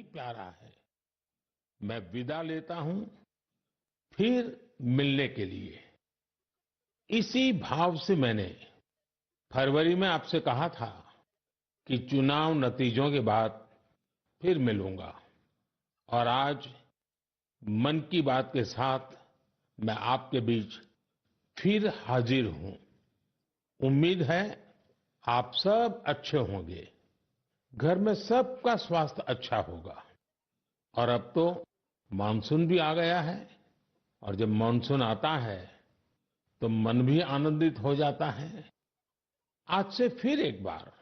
प्यारा है। मैं विदा लेता हूं फिर मिलने के लिए। इसी भाव से मैंने फरवरी में आपसे कहा था कि चुनाव नतीजों के बाद फिर मिलूंगा और आज मन की बात के साथ मैं आपके बीच फिर हाजिर हूं। उम्मीद है आप सब अच्छे होंगे, घर में सबका स्वास्थ्य अच्छा होगा। और अब तो मानसून भी आ गया है और जब मानसून आता है तो मन भी आनंदित हो जाता है। आज से फिर एक बार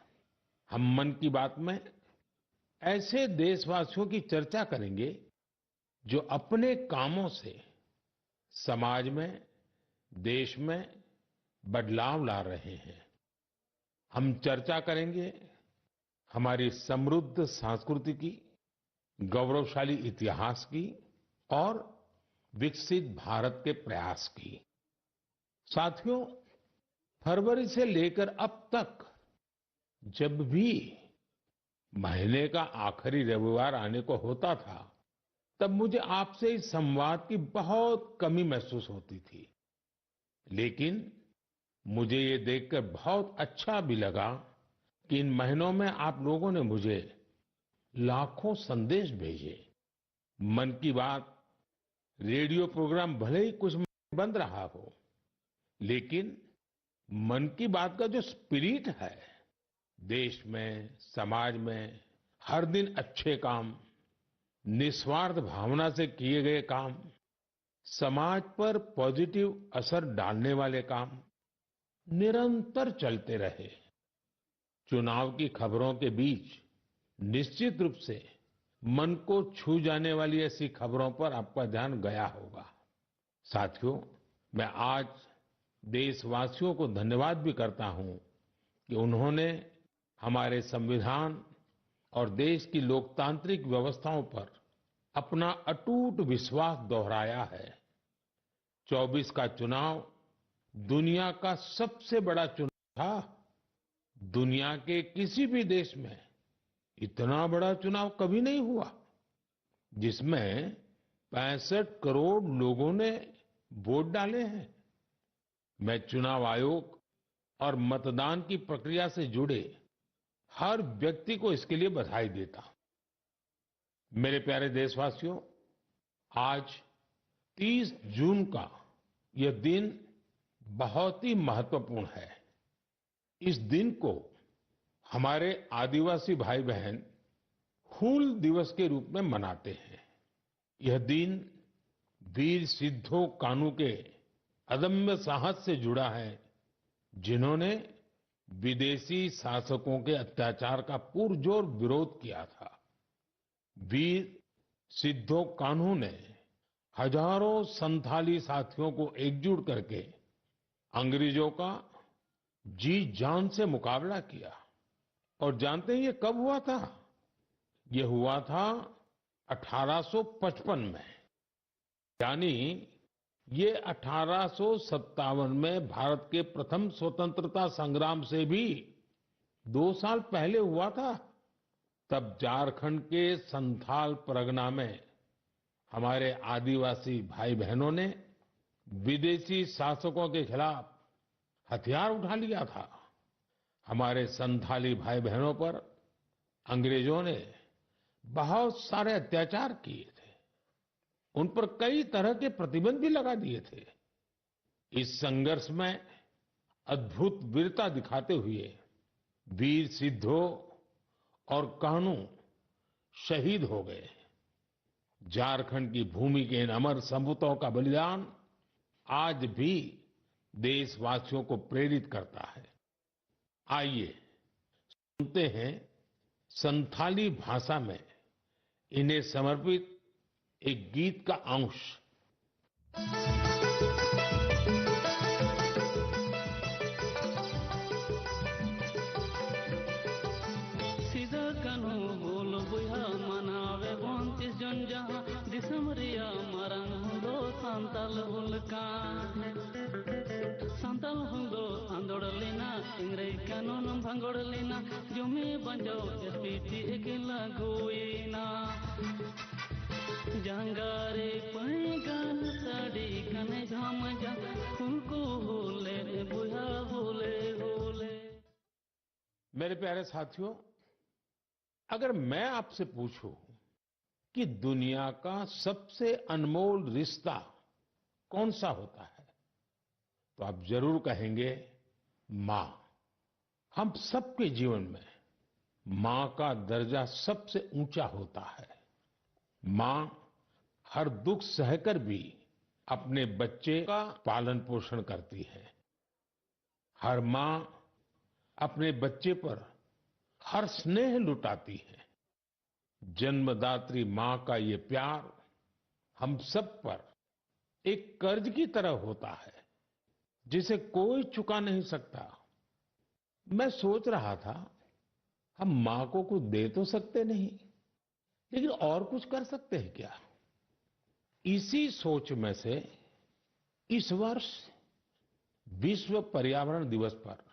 हम मन की बात में ऐसे देशवासियों की चर्चा करेंगे जो अपने कामों से समाज में, देश में बदलाव ला रहे हैं। हम चर्चा करेंगे हमारी समृद्ध संस्कृति की, गौरवशाली इतिहास की और विकसित भारत के प्रयास की। साथियों, फरवरी से लेकर अब तक जब भी महीने का आखिरी रविवार आने को होता था, तब मुझे आपसे इस संवाद की बहुत कमी महसूस होती थी। लेकिन मुझे ये देखकर बहुत अच्छा भी लगा कि इन महीनों में आप लोगों ने मुझे लाखों संदेश भेजे। मन की बात रेडियो प्रोग्राम भले ही कुछ बंद रहा हो, लेकिन मन की बात का जो स्पिरिट है, देश में, समाज में हर दिन अच्छे काम, निस्वार्थ भावना से किए गए काम, समाज पर पॉजिटिव असर डालने वाले काम निरंतर चलते रहे। चुनाव की खबरों के बीच निश्चित रूप से मन को छू जाने वाली ऐसी खबरों पर आपका ध्यान गया होगा। साथियों, मैं आज देशवासियों को धन्यवाद भी करता हूं कि उन्होंने हमारे संविधान और देश की लोकतांत्रिक व्यवस्थाओं पर अपना अटूट विश्वास दोहराया है। 24 का चुनाव दुनिया का सबसे बड़ा चुनाव था। दुनिया के किसी भी देश में इतना बड़ा चुनाव कभी नहीं हुआ, जिसमें 65 करोड़ लोगों ने वोट डाले हैं। मैं चुनाव आयोग और मतदान की प्रक्रिया से जुड़े हर व्यक्ति को इसके लिए बधाई देता हूं। मेरे प्यारे देशवासियों, आज 30 जून का यह दिन बहुत ही महत्वपूर्ण है। इस दिन को हमारे आदिवासी भाई बहन हूल दिवस के रूप में मनाते हैं। यह दिन वीर सिद्धो कान्हू के अदम्य साहस से जुड़ा है, जिन्होंने विदेशी शासकों के अत्याचार का पुरजोर विरोध किया था। वीर सिद्धो कान्हू ने हजारों संथाली साथियों को एकजुट करके अंग्रेजों का जी जान से मुकाबला किया। और जानते हैं ये कब हुआ था? ये हुआ था 1855 में। यानी ये 1857 में भारत के प्रथम स्वतंत्रता संग्राम से भी 2 साल पहले हुआ था। तब झारखंड के संथाल परगना में हमारे आदिवासी भाई बहनों ने विदेशी शासकों के खिलाफ हथियार उठा लिया था। हमारे संथाली भाई बहनों पर अंग्रेजों ने बहुत सारे अत्याचार किए थे। उन पर कई तरह के प्रतिबंध भी लगा दिए थे। इस संघर्ष में अद्भुत वीरता दिखाते हुए वीर सिद्धो और कान्हू शहीद हो गए। झारखंड की भूमि के इन अमर सपूतों का बलिदान आज भी देशवासियों को प्रेरित करता है। आइए सुनते हैं संथाली भाषा में इन्हें समर्पित एक गीत का अंश। सीधा कानू बोल बुया मनावे 29 जन जहां दिसमरिया मरंग हुंदो संताल हुलका संताल हुंदो आंदोड़लेना इंग्रज कानून भंगोड़लेना जुमे बंजो एसपीटी एकेला गोईना प्यारे साथियों, अगर मैं आपसे पूछूं कि दुनिया का सबसे अनमोल रिश्ता कौन सा होता है, तो आप जरूर कहेंगे माँ। हम सबके जीवन में माँ का दर्जा सबसे ऊंचा होता है। माँ हर दुख सहकर भी अपने बच्चे का पालन पोषण करती है। हर माँ अपने बच्चे पर हर स्नेह लुटाती है। जन्मदात्री माँ का ये प्यार हम सब पर एक कर्ज की तरह होता है, जिसे कोई चुका नहीं सकता। मैं सोच रहा था, हम माँ को कुछ दे तो सकते नहीं, लेकिन और कुछ कर सकते हैं क्या? इसी सोच में से इस वर्ष विश्व पर्यावरण दिवस पर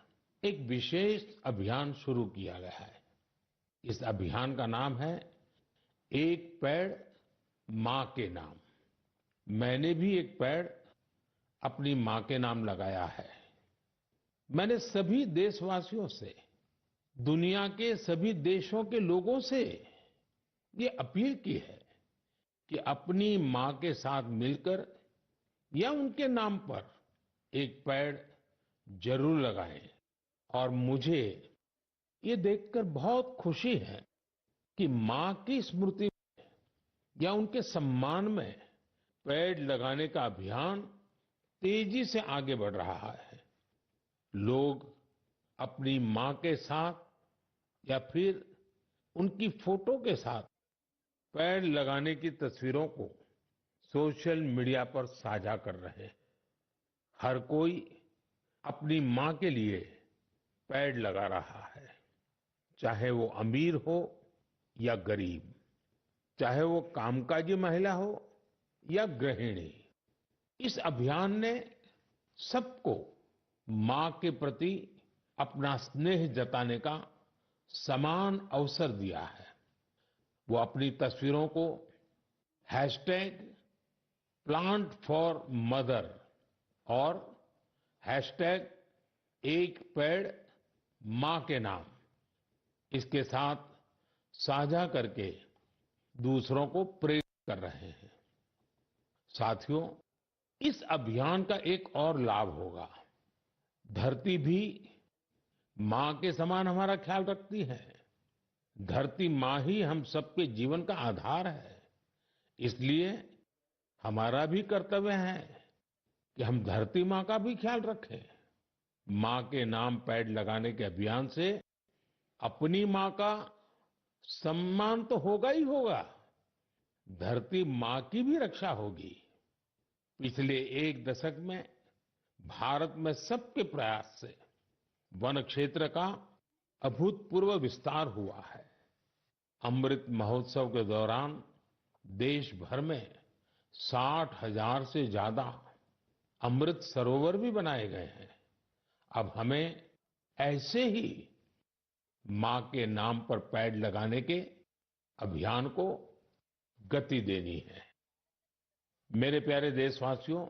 एक विशेष अभियान शुरू किया गया है। इस अभियान का नाम है एक पेड़ माँ के नाम। मैंने भी एक पेड़ अपनी माँ के नाम लगाया है। मैंने सभी देशवासियों से, दुनिया के सभी देशों के लोगों से ये अपील की है कि अपनी माँ के साथ मिलकर या उनके नाम पर एक पेड़ जरूर लगाएं। और मुझे ये देखकर बहुत खुशी है कि माँ की स्मृति या उनके सम्मान में पेड़ लगाने का अभियान तेजी से आगे बढ़ रहा है। लोग अपनी माँ के साथ या फिर उनकी फोटो के साथ पेड़ लगाने की तस्वीरों को सोशल मीडिया पर साझा कर रहे हैं। हर कोई अपनी माँ के लिए पेड़ लगा रहा है, चाहे वो अमीर हो या गरीब, चाहे वो कामकाजी महिला हो या गृहिणी। इस अभियान ने सबको माँ के प्रति अपना स्नेह जताने का समान अवसर दिया है। वो अपनी तस्वीरों को हैशटैग प्लांट फॉर मदर और हैशटैग एक पेड़ माँ के नाम, इसके साथ साझा करके दूसरों को प्रेरित कर रहे हैं। साथियों, इस अभियान का एक और लाभ होगा। धरती भी माँ के समान हमारा ख्याल रखती है। धरती माँ ही हम सबके जीवन का आधार है। इसलिए हमारा भी कर्तव्य है कि हम धरती माँ का भी ख्याल रखें। माँ के नाम पेड़ लगाने के अभियान से अपनी माँ का सम्मान तो होगा ही होगा, धरती माँ की भी रक्षा होगी। पिछले एक दशक में भारत में सबके प्रयास से वन क्षेत्र का अभूतपूर्व विस्तार हुआ है। अमृत महोत्सव के दौरान देश भर में 60,000 से ज्यादा अमृत सरोवर भी बनाए गए हैं। अब हमें ऐसे ही माँ के नाम पर पेड़ लगाने के अभियान को गति देनी है। मेरे प्यारे देशवासियों,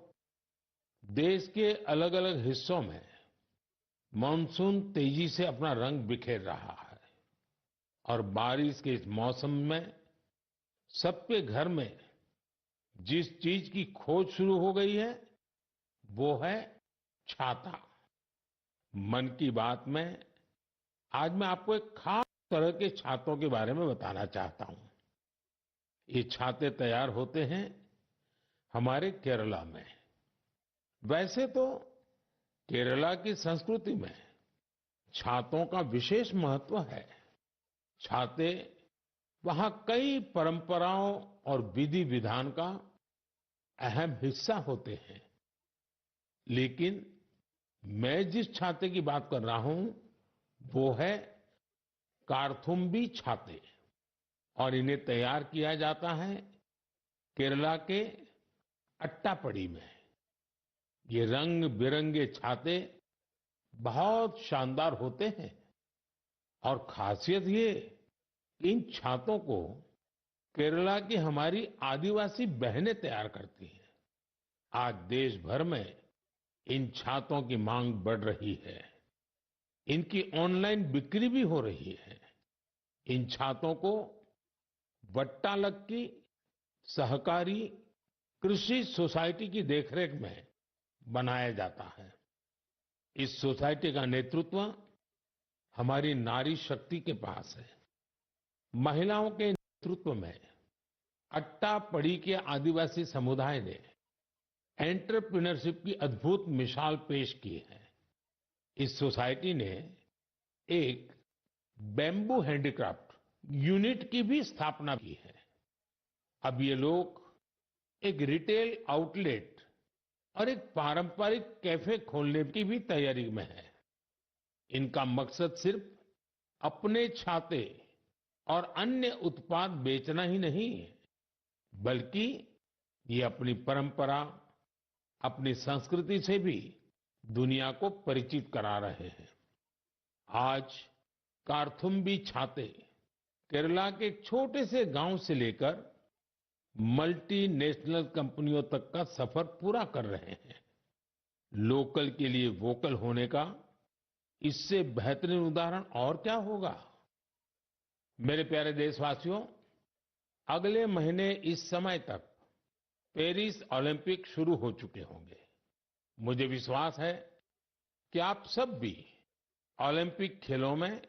देश के अलग अलग हिस्सों में मानसून तेजी से अपना रंग बिखेर रहा है और बारिश के इस मौसम में सबके घर में जिस चीज की खोज शुरू हो गई है वो है छाता। मन की बात में आज मैं आपको एक खास तरह के छातों के बारे में बताना चाहता हूं। ये छाते तैयार होते हैं हमारे केरला में। वैसे तो केरला की संस्कृति में छातों का विशेष महत्व है। छाते वहां कई परंपराओं और विधि विधान का अहम हिस्सा होते हैं। लेकिन मैं जिस छाते की बात कर रहा हूं वो है कार्थुम्बी छाते, और इन्हें तैयार किया जाता है केरला के अट्टापडी में। ये रंग बिरंगे छाते बहुत शानदार होते हैं और खासियत ये, इन छातों को केरला की हमारी आदिवासी बहनें तैयार करती हैं। आज देश भर में इन छातों की मांग बढ़ रही है। इनकी ऑनलाइन बिक्री भी हो रही है। इन छातों को वट्टालक्की सहकारी कृषि सोसाइटी की देखरेख में बनाया जाता है। इस सोसाइटी का नेतृत्व हमारी नारी शक्ति के पास है। महिलाओं के नेतृत्व में अट्टापड़ी के आदिवासी समुदाय ने एंटरप्रेन्योरशिप की अद्भुत मिसाल पेश की है। इस सोसाइटी ने एक बैम्बू हैंडीक्राफ्ट यूनिट की भी स्थापना की है। अब ये लोग एक रिटेल आउटलेट और एक पारंपरिक कैफे खोलने की भी तैयारी में है। इनका मकसद सिर्फ अपने छाते और अन्य उत्पाद बेचना ही नहीं है, बल्कि ये अपनी परंपरा, अपनी संस्कृति से भी दुनिया को परिचित करा रहे हैं। आज कार्थुम्बी छाते केरला के एक छोटे से गांव से लेकर मल्टीनेशनल कंपनियों तक का सफर पूरा कर रहे हैं। लोकल के लिए वोकल होने का इससे बेहतरीन उदाहरण और क्या होगा। मेरे प्यारे देशवासियों, अगले महीने इस समय तक पेरिस ओलंपिक शुरू हो चुके होंगे। मुझे विश्वास है कि आप सब भी ओलंपिक खेलों में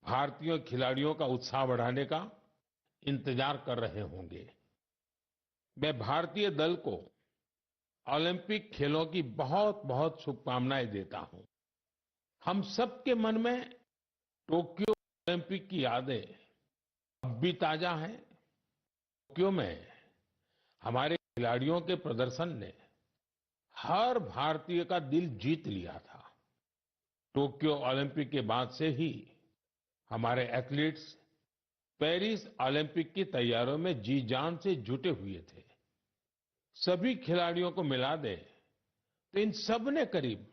भारतीय खिलाड़ियों का उत्साह बढ़ाने का इंतजार कर रहे होंगे। मैं भारतीय दल को ओलंपिक खेलों की बहुत बहुत शुभकामनाएं देता हूं। हम सबके मन में टोक्यो ओलंपिक की यादें अब भी ताजा हैं। टोक्यो में हमारे खिलाड़ियों के प्रदर्शन ने हर भारतीय का दिल जीत लिया था। टोक्यो ओलंपिक के बाद से ही हमारे एथलीट्स पेरिस ओलंपिक की तैयारियों में जी जान से जुटे हुए थे। सभी खिलाड़ियों को मिला दें तो इन सब ने करीब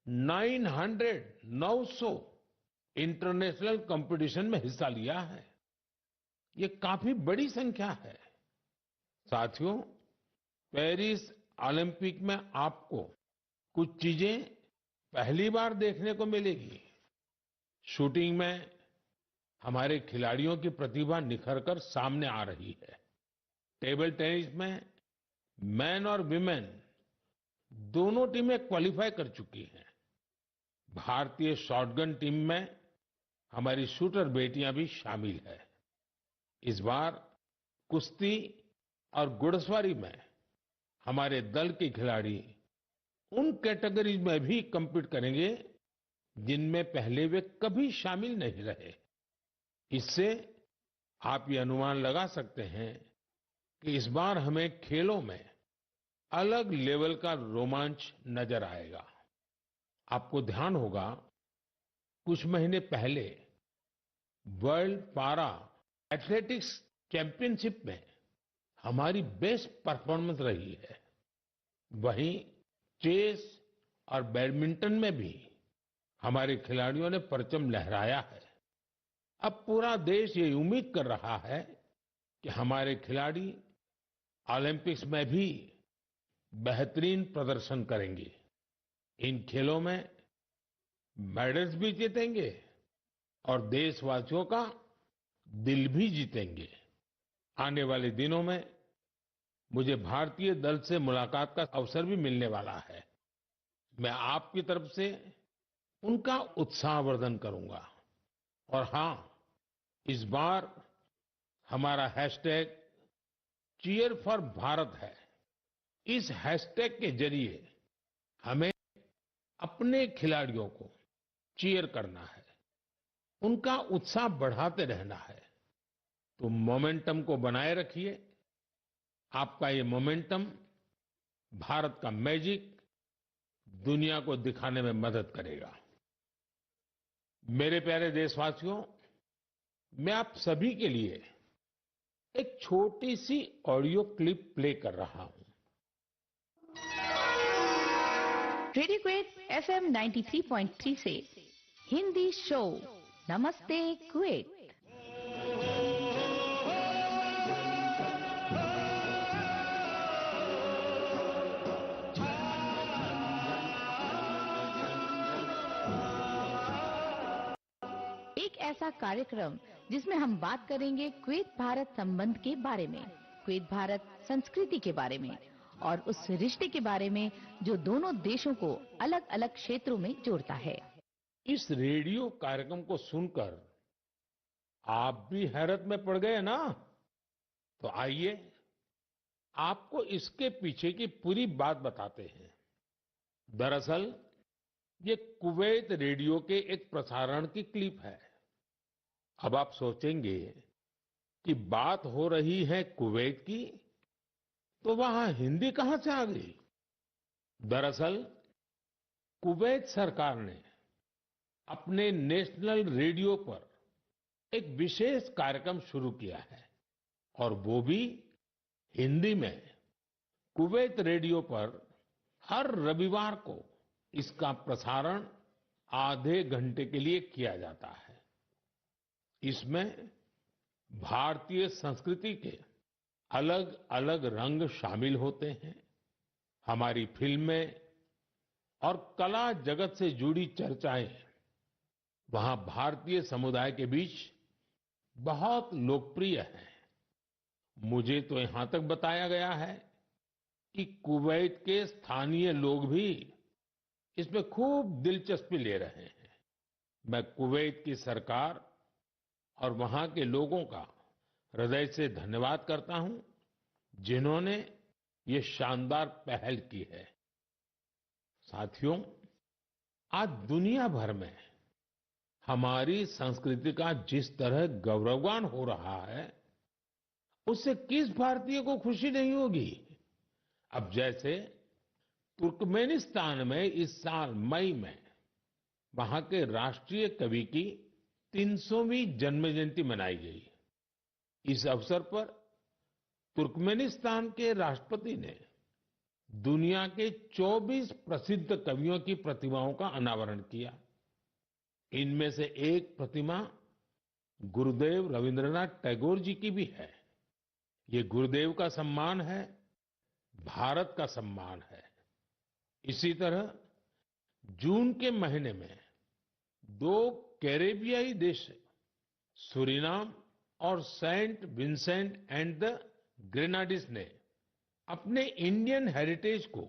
900 इंटरनेशनल कंपटीशन में हिस्सा लिया है। ये काफी बड़ी संख्या है। साथियों, पेरिस ओलंपिक में आपको कुछ चीजें पहली बार देखने को मिलेगी। शूटिंग में हमारे खिलाड़ियों की प्रतिभा निखरकर सामने आ रही है। टेबल टेनिस में मैन और विमेन दोनों टीमें क्वालिफाई कर चुकी हैं। भारतीय शॉटगन टीम में हमारी शूटर बेटियां भी शामिल है। इस बार कुश्ती और घुड़सवारी में हमारे दल के खिलाड़ी उन कैटेगरीज में भी compete करेंगे जिनमें पहले वे कभी शामिल नहीं रहे। इससे आप ये अनुमान लगा सकते हैं कि इस बार हमें खेलों में अलग लेवल का रोमांच नजर आएगा। आपको ध्यान होगा, कुछ महीने पहले वर्ल्ड पारा एथलेटिक्स चैंपियनशिप में हमारी बेस्ट परफॉर्मेंस रही है। वहीं चेस और बैडमिंटन में भी हमारे खिलाड़ियों ने परचम लहराया है। अब पूरा देश ये उम्मीद कर रहा है कि हमारे खिलाड़ी ओलंपिक्स में भी बेहतरीन प्रदर्शन करेंगे। इन खेलों में मेडल्स भी जीतेंगे और देशवासियों का दिल भी जीतेंगे। आने वाले दिनों में मुझे भारतीय दल से मुलाकात का अवसर भी मिलने वाला है। मैं आपकी तरफ से उनका उत्साहवर्धन करूंगा। और हां, इस बार हमारा हैशटैग चीयर फॉर भारत है। इस हैशटैग के जरिए हमें अपने खिलाड़ियों को चीयर करना है, उनका उत्साह बढ़ाते रहना है। तो मोमेंटम को बनाए रखिए। आपका ये मोमेंटम भारत का मैजिक दुनिया को दिखाने में मदद करेगा। मेरे प्यारे देशवासियों, मैं आप सभी के लिए एक छोटी सी ऑडियो क्लिप प्ले कर रहा हूं। रेडियो क्वेट FM 93.3 से हिंदी शो नमस्ते क्वेट। ऐसा कार्यक्रम जिसमें हम बात करेंगे कुवैत भारत संबंध के बारे में, कुवैत भारत संस्कृति के बारे में और उस रिश्ते के बारे में जो दोनों देशों को अलग अलग क्षेत्रों में जोड़ता है। इस रेडियो कार्यक्रम को सुनकर आप भी हैरत में पड़ गए ना? तो आइए आपको इसके पीछे की पूरी बात बताते हैं। दरअसल ये कुवैत रेडियो के एक प्रसारण की क्लिप है। अब आप सोचेंगे कि बात हो रही है कुवैत की, तो वहां हिंदी कहां से आ गई? दरअसल कुवैत सरकार ने अपने नेशनल रेडियो पर एक विशेष कार्यक्रम शुरू किया है और वो भी हिंदी में। कुवैत रेडियो पर हर रविवार को इसका प्रसारण आधे घंटे के लिए किया जाता है। इसमें भारतीय संस्कृति के अलग अलग रंग शामिल होते हैं। हमारी फिल्में और कला जगत से जुड़ी चर्चाएं वहां भारतीय समुदाय के बीच बहुत लोकप्रिय हैं। मुझे तो यहां तक बताया गया है कि कुवैत के स्थानीय लोग भी इसमें खूब दिलचस्पी ले रहे हैं। मैं कुवैत की सरकार और वहां के लोगों का हृदय से धन्यवाद करता हूं, जिन्होंने ये शानदार पहल की है। साथियों, आज दुनिया भर में हमारी संस्कृति का जिस तरह गौरवगान हो रहा है, उससे किस भारतीय को खुशी नहीं होगी? अब जैसे तुर्कमेनिस्तान में इस साल मई में वहां के राष्ट्रीय कवि की 300वीं जन्म जयंती मनाई गई। इस अवसर पर तुर्कमेनिस्तान के राष्ट्रपति ने दुनिया के 24 प्रसिद्ध कवियों की प्रतिमाओं का अनावरण किया। इनमें से एक प्रतिमा गुरुदेव रविंद्रनाथ टैगोर जी की भी है। ये गुरुदेव का सम्मान है, भारत का सम्मान है। इसी तरह जून के महीने में दो कैरेबियाई देश सूरीनाम और सेंट विंसेंट एंड द ग्रेनाडीज ने अपने इंडियन हेरिटेज को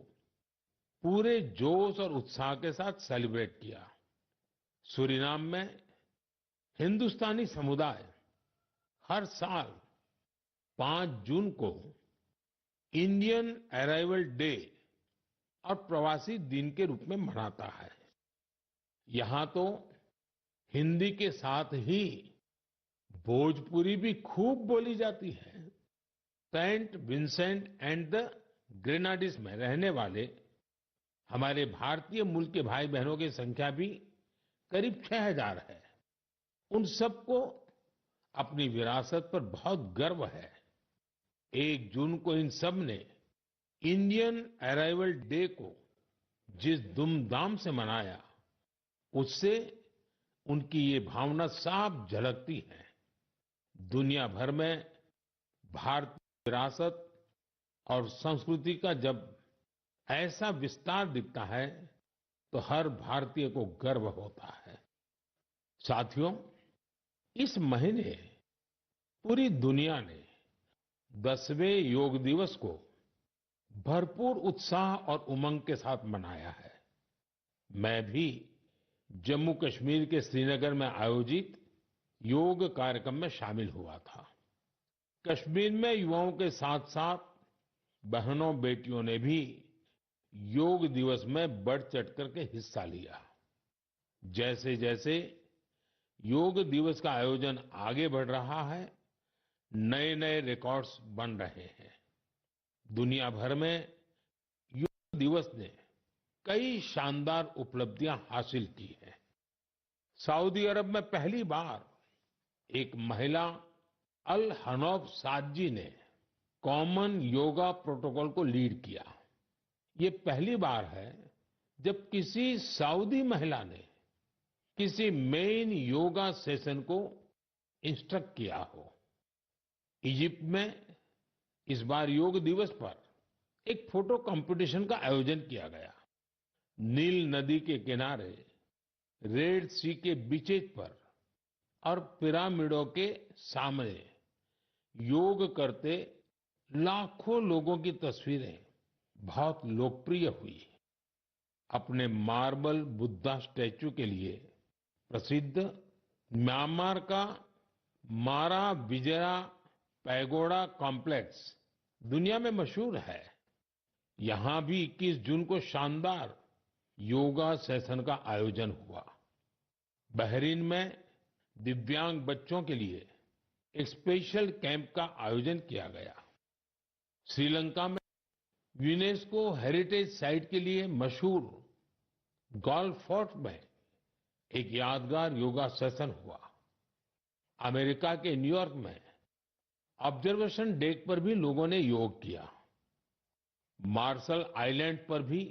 पूरे जोश और उत्साह के साथ सेलिब्रेट किया। सूरीनाम में हिंदुस्तानी समुदाय हर साल 5 जून को इंडियन अराइवल डे और प्रवासी दिन के रूप में मनाता है। यहां तो हिंदी के साथ ही भोजपुरी भी खूब बोली जाती है। सेंट विंसेंट एंड द ग्रेनाडीज में रहने वाले हमारे भारतीय मूल के भाई बहनों की संख्या भी करीब 6000 है। उन सबको अपनी विरासत पर बहुत गर्व है। 1 जून को इन सब ने इंडियन अराइवल डे को जिस धूमधाम से मनाया, उससे उनकी ये भावना साफ झलकती है। दुनिया भर में भारतीय विरासत और संस्कृति का जब ऐसा विस्तार दिखता है, तो हर भारतीय को गर्व होता है। साथियों, इस महीने पूरी दुनिया ने 10वें योग दिवस को भरपूर उत्साह और उमंग के साथ मनाया है। मैं भी जम्मू कश्मीर के श्रीनगर में आयोजित योग कार्यक्रम में शामिल हुआ था। कश्मीर में युवाओं के साथ साथ बहनों बेटियों ने भी योग दिवस में बढ़ चढ़ करके हिस्सा लिया। जैसे जैसे योग दिवस का आयोजन आगे बढ़ रहा है, नए नए रिकॉर्ड्स बन रहे हैं। दुनिया भर में योग दिवस ने कई शानदार उपलब्धियां हासिल की हैं। सऊदी अरब में पहली बार एक महिला अल हनौफ साद जी ने कॉमन योगा प्रोटोकॉल को लीड किया। ये पहली बार है जब किसी सऊदी महिला ने किसी मेन योगा सेशन को इंस्ट्रक्ट किया हो। इजिप्ट में इस बार योग दिवस पर एक फोटो कंपटीशन का आयोजन किया गया। नील नदी के किनारे रेड सी के बीचेज पर और पिरामिडों के सामने योग करते लाखों लोगों की तस्वीरें बहुत लोकप्रिय हुई। अपने मार्बल बुद्धा स्टैच्यू के लिए प्रसिद्ध म्यांमार का मारा विजया पैगोडा कॉम्प्लेक्स दुनिया में मशहूर है। यहाँ भी 21 जून को शानदार योगा सेशन का आयोजन हुआ। बहरीन में दिव्यांग बच्चों के लिए एक स्पेशल कैंप का आयोजन किया गया। श्रीलंका में यूनेस्को हेरिटेज साइट के लिए मशहूर गोल्फ फोर्ट में एक यादगार योगा सेशन हुआ। अमेरिका के न्यूयॉर्क में ऑब्जर्वेशन डेक पर भी लोगों ने योग किया। मार्शल आइलैंड पर भी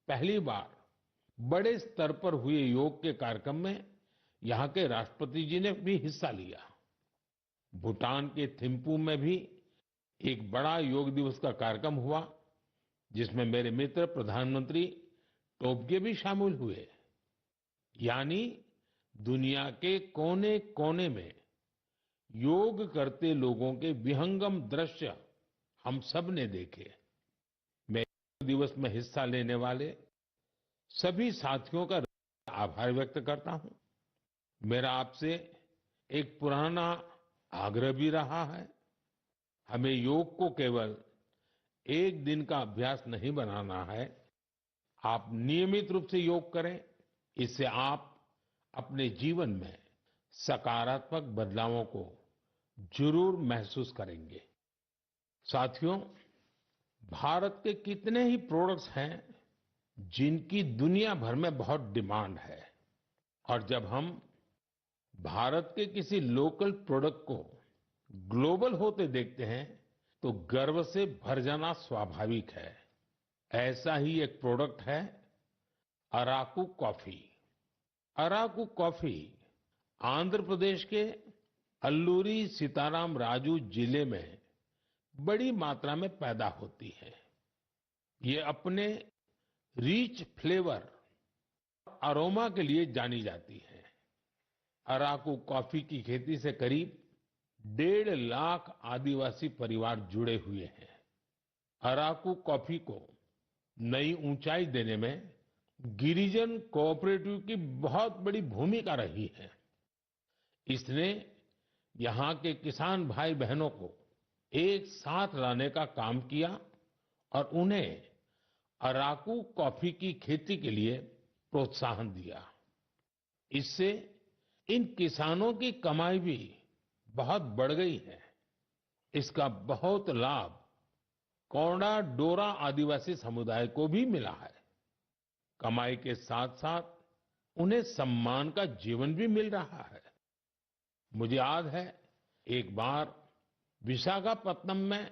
पहली बार बड़े स्तर पर हुए योग के कार्यक्रम में यहाँ के राष्ट्रपति जी ने भी हिस्सा लिया। भूटान के थिम्पू में भी एक बड़ा योग दिवस का कार्यक्रम हुआ, जिसमें मेरे मित्र प्रधानमंत्री टोबगे भी शामिल हुए। यानी दुनिया के कोने कोने में योग करते लोगों के विहंगम दृश्य हम सब ने देखे। मैं योग दिवस में हिस्सा लेने वाले सभी साथियों का आभार व्यक्त करता हूं। मेरा आपसे एक पुराना आग्रह भी रहा है। हमें योग को केवल एक दिन का अभ्यास नहीं बनाना है। आप नियमित रूप से योग करें। इससे आप अपने जीवन में सकारात्मक बदलावों को जरूर महसूस करेंगे। साथियों, भारत के कितने ही प्रोडक्ट्स हैं जिनकी दुनिया भर में बहुत डिमांड है, और जब हम भारत के किसी लोकल प्रोडक्ट को ग्लोबल होते देखते हैं तो गर्व से भर जाना स्वाभाविक है। ऐसा ही एक प्रोडक्ट है अराकू कॉफी। अराकू कॉफी आंध्र प्रदेश के अल्लूरी सीताराम राजू जिले में बड़ी मात्रा में पैदा होती है। ये अपने रिच फ्लेवर, अरोमा के लिए जानी जाती है। अराकू कॉफी की खेती से करीब 1.5 लाख आदिवासी परिवार जुड़े हुए हैं। अराकू कॉफी को नई ऊंचाई देने में गिरिजन कोऑपरेटिव की बहुत बड़ी भूमिका रही है। इसने यहाँ के किसान भाई बहनों को एक साथ लाने का काम किया और उन्हें अराकू कॉफी की खेती के लिए प्रोत्साहन दिया। इससे इन किसानों की कमाई भी बहुत बढ़ गई है। इसका बहुत लाभ कोंडा डोरा आदिवासी समुदाय को भी मिला है। कमाई के साथ साथ उन्हें सम्मान का जीवन भी मिल रहा है। मुझे याद है, एक बार विशाखापत्तनम में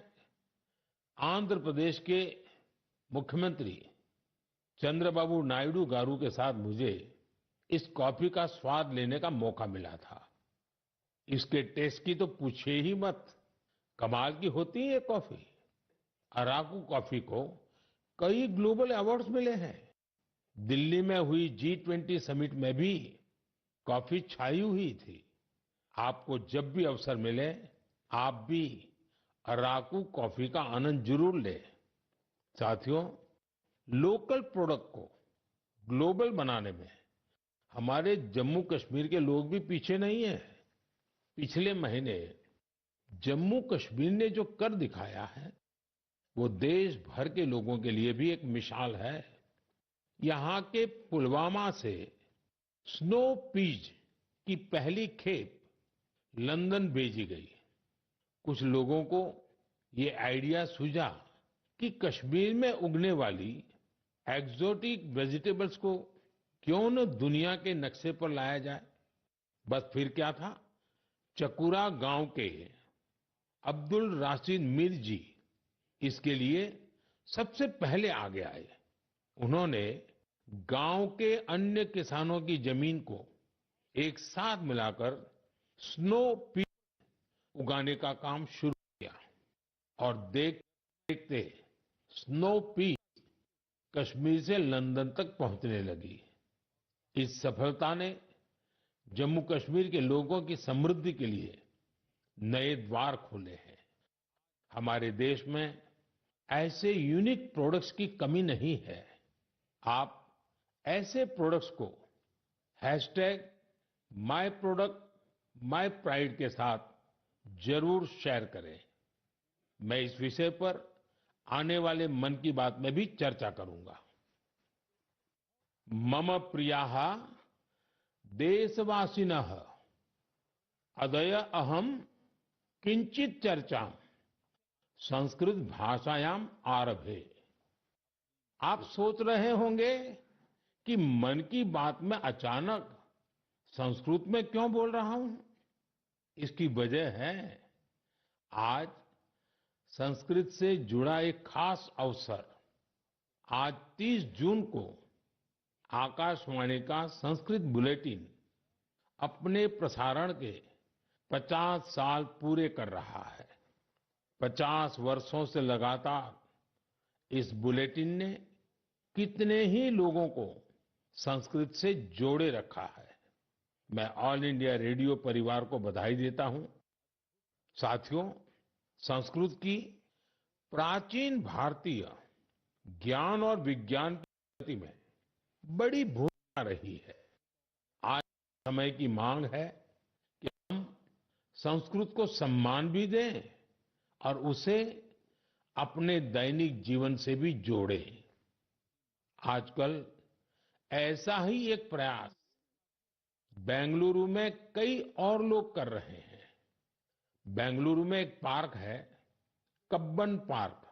आंध्र प्रदेश के मुख्यमंत्री चंद्रबाबू नायडू गारू के साथ मुझे इस कॉफी का स्वाद लेने का मौका मिला था। इसके टेस्ट की तो पूछिए ही मत, कमाल की होती है ये कॉफी। अराकू कॉफी को कई ग्लोबल अवार्ड्स मिले हैं। दिल्ली में हुई G20 समिट में भी कॉफी छाई हुई थी। आपको जब भी अवसर मिले, आप भी अराकू कॉफी का आनंद जरूर लें। साथियों, लोकल प्रोडक्ट को ग्लोबल बनाने में हमारे जम्मू कश्मीर के लोग भी पीछे नहीं हैं। पिछले महीने जम्मू कश्मीर ने जो कर दिखाया है, वो देश भर के लोगों के लिए भी एक मिसाल है। यहाँ के पुलवामा से स्नो पीज की पहली खेप लंदन भेजी गई। कुछ लोगों को ये आइडिया सूझा कि कश्मीर में उगने वाली एक्सोटिक वेजिटेबल्स को क्यों न दुनिया के नक्शे पर लाया जाए। बस फिर क्या था, चकुरा गांव के अब्दुल राशिद मीर जी इसके लिए सबसे पहले आगे आए। उन्होंने गांव के अन्य किसानों की जमीन को एक साथ मिलाकर स्नो पीस उगाने का काम शुरू किया और देखते स्नो पीस कश्मीर से लंदन तक पहुंचने लगी। इस सफलता ने जम्मू कश्मीर के लोगों की समृद्धि के लिए नए द्वार खोले हैं। हमारे देश में ऐसे यूनिक प्रोडक्ट्स की कमी नहीं है। आप ऐसे प्रोडक्ट्स को #माइप्रोडक्टमाइप्राइड के साथ जरूर शेयर करें। मैं इस विषय पर आने वाले मन की बात में भी चर्चा करूंगा। मम प्रियाः देशवासिनः अद्य अहम किंचित चर्चा संस्कृत भाषायाम आरभे। आप सोच रहे होंगे कि मन की बात में अचानक संस्कृत में क्यों बोल रहा हूं? इसकी वजह है आज संस्कृत से जुड़ा एक खास अवसर। आज 30 जून को आकाशवाणी का संस्कृत बुलेटिन अपने प्रसारण के 50 साल पूरे कर रहा है। 50 वर्षों से लगातार इस बुलेटिन ने कितने ही लोगों को संस्कृत से जोड़े रखा है। मैं ऑल इंडिया रेडियो परिवार को बधाई देता हूं। साथियों, संस्कृत की प्राचीन भारतीय ज्ञान और विज्ञान की प्रगति में बड़ी भूमिका रही है। आज समय की मांग है कि हम संस्कृत को सम्मान भी दें और उसे अपने दैनिक जीवन से भी जोड़ें। आजकल ऐसा ही एक प्रयास बेंगलुरु में कई और लोग कर रहे हैं। बेंगलुरु में एक पार्क है, कब्बन पार्क।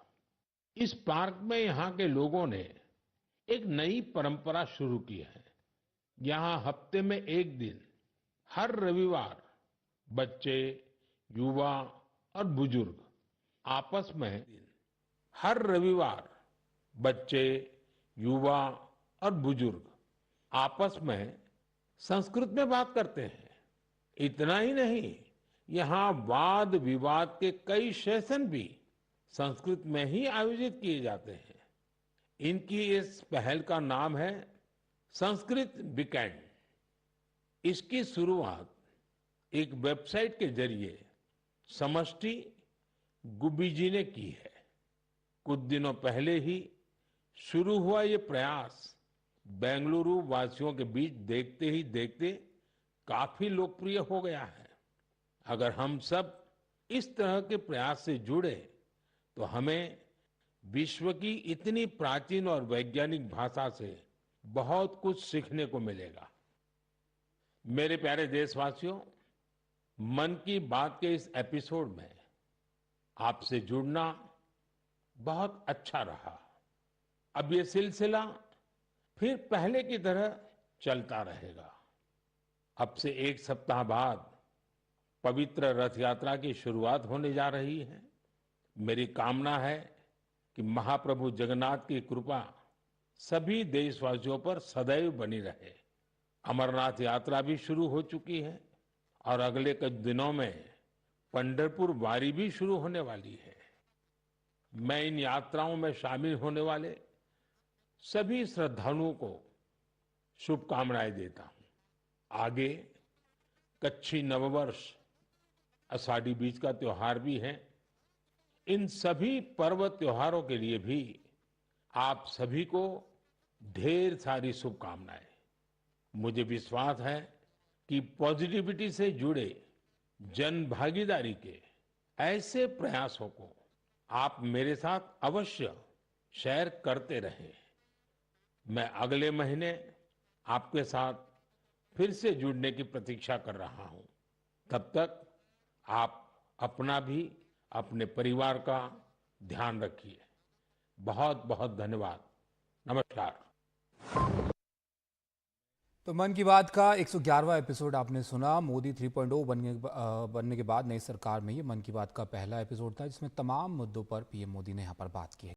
इस पार्क में यहाँ के लोगों ने एक नई परंपरा शुरू की है। यहाँ हफ्ते में एक दिन, हर रविवार, बच्चे, युवा और बुजुर्ग आपस में हर रविवार बच्चे, युवा और बुजुर्ग आपस में संस्कृत में बात करते हैं। इतना ही नहीं, यहाँ वाद विवाद के कई सेशन भी संस्कृत में ही आयोजित किए जाते हैं। इनकी इस पहल का नाम है संस्कृत वीकेंड। इसकी शुरुआत एक वेबसाइट के जरिए समष्टि गुब्बी जी ने की है। कुछ दिनों पहले ही शुरू हुआ ये प्रयास बेंगलुरु वासियों के बीच देखते ही देखते काफी लोकप्रिय हो गया है। अगर हम सब इस तरह के प्रयास से जुड़े तो हमें विश्व की इतनी प्राचीन और वैज्ञानिक भाषा से बहुत कुछ सीखने को मिलेगा। मेरे प्यारे देशवासियों, मन की बात के इस एपिसोड में आपसे जुड़ना बहुत अच्छा रहा। अब ये सिलसिला फिर पहले की तरह चलता रहेगा। अब से एक सप्ताह बाद पवित्र रथ यात्रा की शुरुआत होने जा रही है। मेरी कामना है कि महाप्रभु जगन्नाथ की कृपा सभी देशवासियों पर सदैव बनी रहे। अमरनाथ यात्रा भी शुरू हो चुकी है और अगले कुछ दिनों में पंढरपुर वारी भी शुरू होने वाली है। मैं इन यात्राओं में शामिल होने वाले सभी श्रद्धालुओं को शुभकामनाएं देता हूं। आगे कच्छी नववर्ष, आषाढ़ी बीज का त्योहार भी है। इन सभी पर्व त्योहारों के लिए भी आप सभी को ढेर सारी शुभकामनाएं। मुझे विश्वास है कि पॉजिटिविटी से जुड़े जन भागीदारी के ऐसे प्रयासों को आप मेरे साथ अवश्य शेयर करते रहें। मैं अगले महीने आपके साथ फिर से जुड़ने की प्रतीक्षा कर रहा हूं। तब तक आप अपना भी, अपने परिवार का ध्यान रखिए। बहुत बहुत धन्यवाद। नमस्कार। तो मन की बात का 111वां एपिसोड आपने सुना। मोदी 3.0 बनने के बाद नई सरकार में ये मन की बात का पहला एपिसोड था जिसमें तमाम मुद्दों पर पीएम मोदी ने यहाँ पर बात की है।